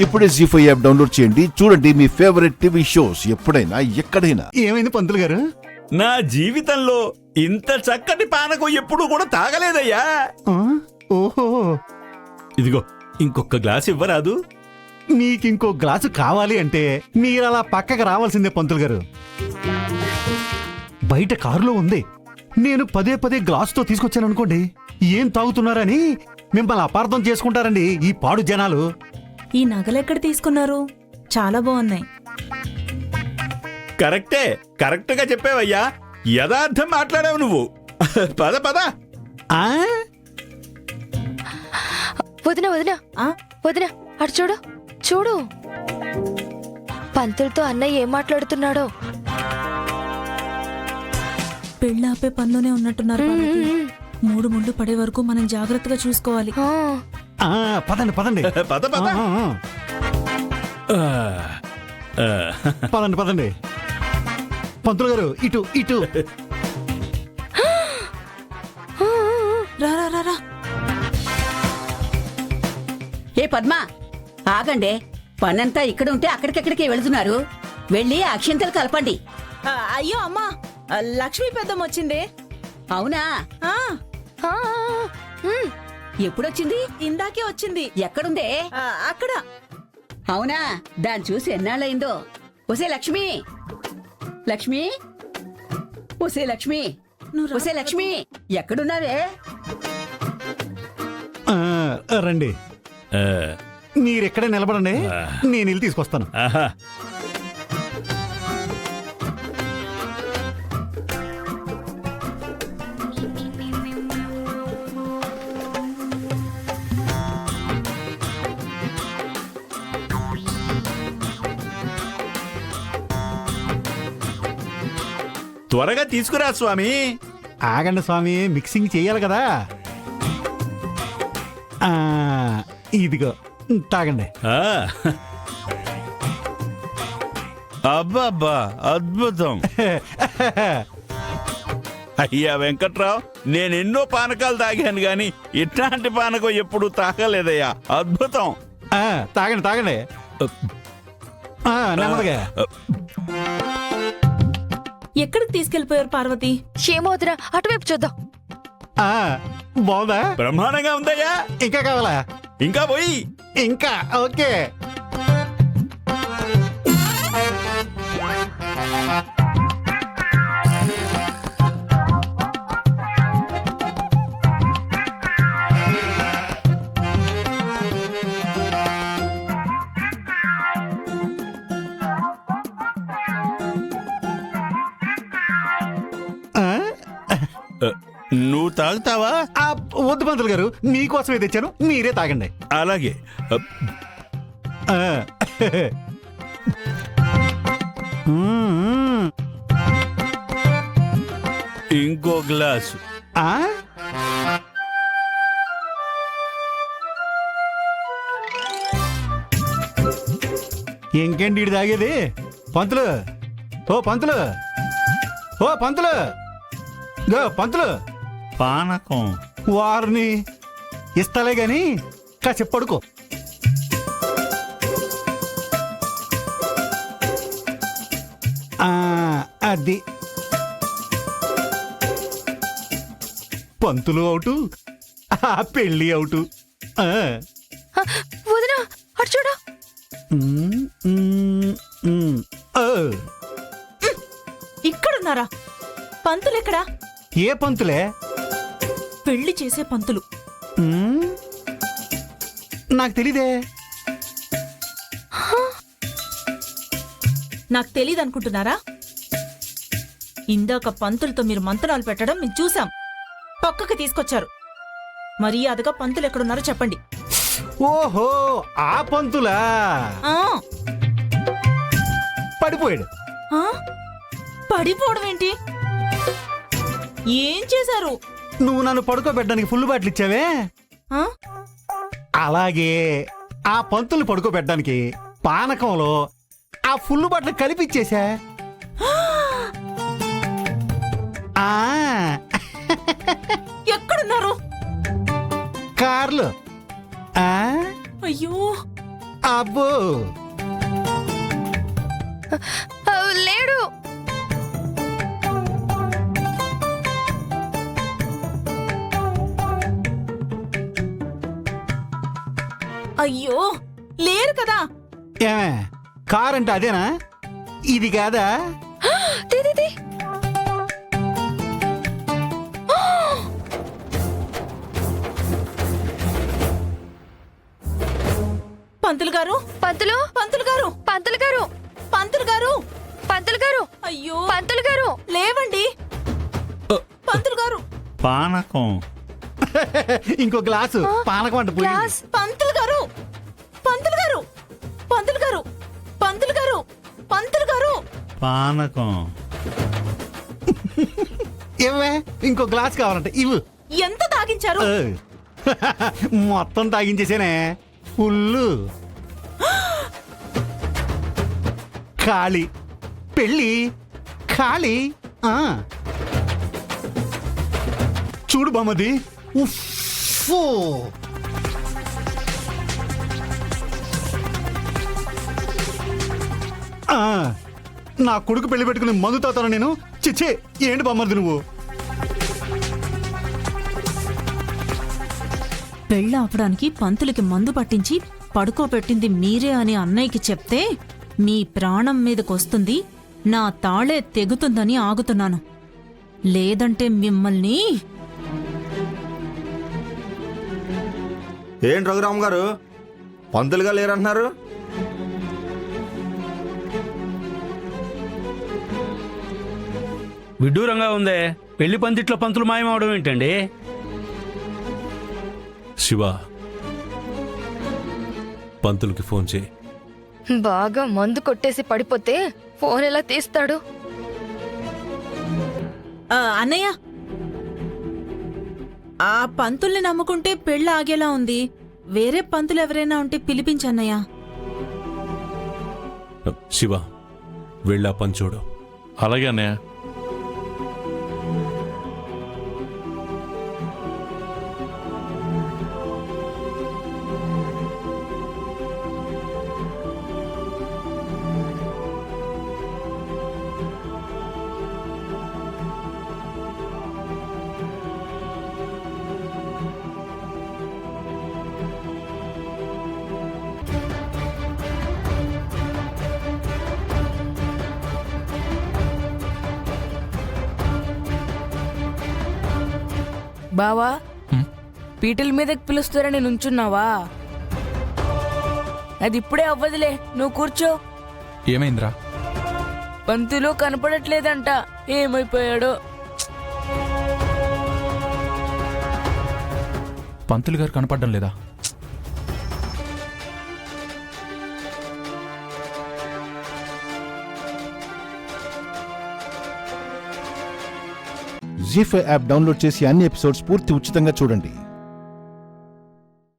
ఇప్పుడే జీ5 app download చేయండి. చూడండి మీ ఫేవరెట్ టీవీ షోస్ ఎప్పుడైనా ఎక్కడైనా. ఏమైంది పంతులు గారు? నా జీవితంలో ఇంత చక్కటి పానకం ఎప్పుడు కూడా తాగలేదయ్యా. ఓహో, ఇదిగో ఇంకొక గ్లాస్ ఇవ్వరాదు? మీకింకో గ్లాసు కావాలి అంటే మీరలా పక్కకు రావాల్సిందే పంతులు గారు. బయట కారులో ఉంది. నేను పదే పదే గ్లాసుతో తీసుకొచ్చాననుకోండి, ఏం తాగుతున్నారని మిమ్మల్ని అపార్థం చేసుకుంటారండి ఈ పాడు జనాలు. ఈ నగలెక్కడ తీసుకున్నారు? చాలా బాగున్నాయి. కరెక్ట్ గా చెప్పావయ్యా. యథార్థం మాట్లాడావు నువ్వు. పద పద. ఆ వదిన వదిన వదిన, అటు చూడు చూడు, పంతులతో అన్నయ్య ఏం మాట్లాడుతున్నాడో. పెళ్ళాపే పనిలోనే ఉన్నట్టున్నారు. మూడు ముళ్ళు పడే వరకు మనం జాగ్రత్తగా చూసుకోవాలి. పదండి పదండి. పద పద. పదండి పదండి. పంతులు గారు ఇటు ఇటు. రా రా రా రా. ఏ పద్మా, ఆగండే. పనంతా ఇక్కడ ఉంటే అక్కడికెక్కడికి వెళుతున్నారు. వెళ్ళి అక్షింతలు కలపండి. అయ్యో అమ్మా, లక్ష్మీ పెద్దమ్మ వచ్చిందే. అవునా? ఎప్పుడొచ్చింది? ఇందాకే వచ్చింది. ఎక్కడుందే? అక్కడ. అవునా? దాన్ని చూసి ఎన్నాళ్ళయిందో. ఒసే లక్ష్మి, లక్ష్మి, ఒసే లక్ష్మి, ఒసే లక్ష్మి, ఎక్కడున్నావే? రండి, మీరెక్కడే నిలబడండి, నేను వెళ్ళి తీసుకొస్తాను. త్వరగా తీసుకురా స్వామి. ఆగండి స్వామి, మిక్సింగ్ చెయ్యాలి కదా. ఇదిగో తాగండి. అబ్బా అద్భుతం. అయ్యా వెంకట్రావు, నేనెన్నో పానకాలు తాగాను గాని ఇట్లాంటి పానకం ఎప్పుడు తాగలేదయ్యా. అద్భుతం. తాగండి తాగండి, నెమ్మదిగా. ఎక్కడికి తీసుకెళ్లిపోయారు పార్వతి? ఏమో వదిన, అటువైపు చూద్దాం. బాగుందా? బ్రహ్మాండంగా ఉందయ్యా. ఇంకా కావాలా? ఇంకా పోయి. ఇంకా ఓకే. నువ్వు తాగుతావా? వద్దు పంతులు గారు, మీకోసమే తెచ్చాను, మీరే తాగండి. అలాగే. ఇంకో గ్లాసు. ఇంకేంటి ఇటు తాగేది? పంతులు, ఓ పంతులు, ఓ పంతులు, పంతులు. పానకం వారిని ఇస్తాలే గాని కాసేపు పడుకో. అది పంతులు అవుటు, పెళ్ళి అవుటు. వదిన, అటు చూడు. ఇక్కడున్నారా? పంతులు ఎక్కడా? ఏ పంతులే? పెళ్లి చేసే పంతులు. నాకు తెలీదే. నాకు తెలీదు అనుకుంటున్నారా? ఇందాక పంతులతో మీరు మంత్రాలు పెట్టడం మేము చూసాం. పక్కకి తీసుకొచ్చారు. మర్యాదగా పంతులు ఎక్కడున్నారో చెప్పండి. ఓహో, ఆ పంతులా? పడిపోయాడు. పడిపోవడం ఏంటి? ఏం చేశారు? నువ్వు నన్ను పడుకోబెట్టడానికి ఫుల్ బాటిల్ ఇచ్చావే, అలాగే ఆ పంతుల్ని పడుకోబెట్టడానికి పానకంలో ఆ ఫుల్ బాటిల్ కలిపిచ్చేసా. ఎక్కడున్నారు? కార్లు. అయ్యో, అబ్బో లేడు. అయ్యో లేరు కదా. ఏమే కార్ అంటే అదేనా? ఇది కాదా? తీ, తీ, తీ. పంతులు గారు, పంతులు పంతులు గారు, పంతులు గారు, పంతులు గారు, పంతులు గారు, అయ్యో పంతులు గారు. లేవండి పంతులు గారు. పానకం. ఇంకో గ్లాసు పానకం అంట పోయింది. గ్లాస్. పంతులు గారు, పంతులు గారు, పంతులు గారు, పంతులు గారు, పంతులు గారు. పానకం. ఏమే ఇంకో గ్లాస్ కావాలంట ఇవ్వు. ఎంత తాగించారు? ఓ. మొత్తం తాగించేసేనే. ఫుల్లు ఖాళీ. పెళ్ళి ఖాళీ. ఆ. చూడు బామ్మది. ఉఫ్ఫో. ఆ, నా కొడుకు పెళ్లి పెట్టుకుని మందు తాతాను నేను. చిచ్చే ఏంటి బామ్మది నువ్వు? పెళ్ళ ఆపడానికి పంతులకి మందు పట్టించి పడుకోబెట్టింది మీరే అని అన్నయ్యకి చెప్తే మీ ప్రాణం మీదకొస్తుంది, నా తాళే తెగుతుందని ఆగుతున్నాను. లేదంటే మిమ్మల్ని. ఏంటి రఘురామ్ గారు పంతులుగా లేరంటున్నారు? విడ్డూరంగా ఉందే. పెళ్లి పందిట్లో పంతులు మాయమవడం ఏంటండి? శివ, పంతులకి ఫోన్ చేయి. బాగా మందు కొట్టేసి పడిపోతే ఫోన్ ఎలా తీస్తాడు? అన్నయ్య, ఆ పంతుల్ని నమ్ముకుంటే పెళ్ళ ఆగేలా ఉంది. వేరే పంతులు ఎవరైనా ఉంటే పిలిపించన్నయ్య. శివ, వెళ్ళా పని చూడు. అలాగే అన్నయ్య. బావా, పీటల మీదకి పిలుస్తారని నుంచున్నావా? అది ఇప్పుడే అవ్వదులే, నువ్వు కూర్చో. ఏమైందిరా? పంతులు కనపడట్లేదంట. ఏమైపోయాడో? పంతులు గారు కనపడడం లేదా? జీ5 యాప్ డౌన్లోడ్ చేసి అన్ని ఎపిసోడ్స్ పూర్తి ఉచితంగా చూడండి.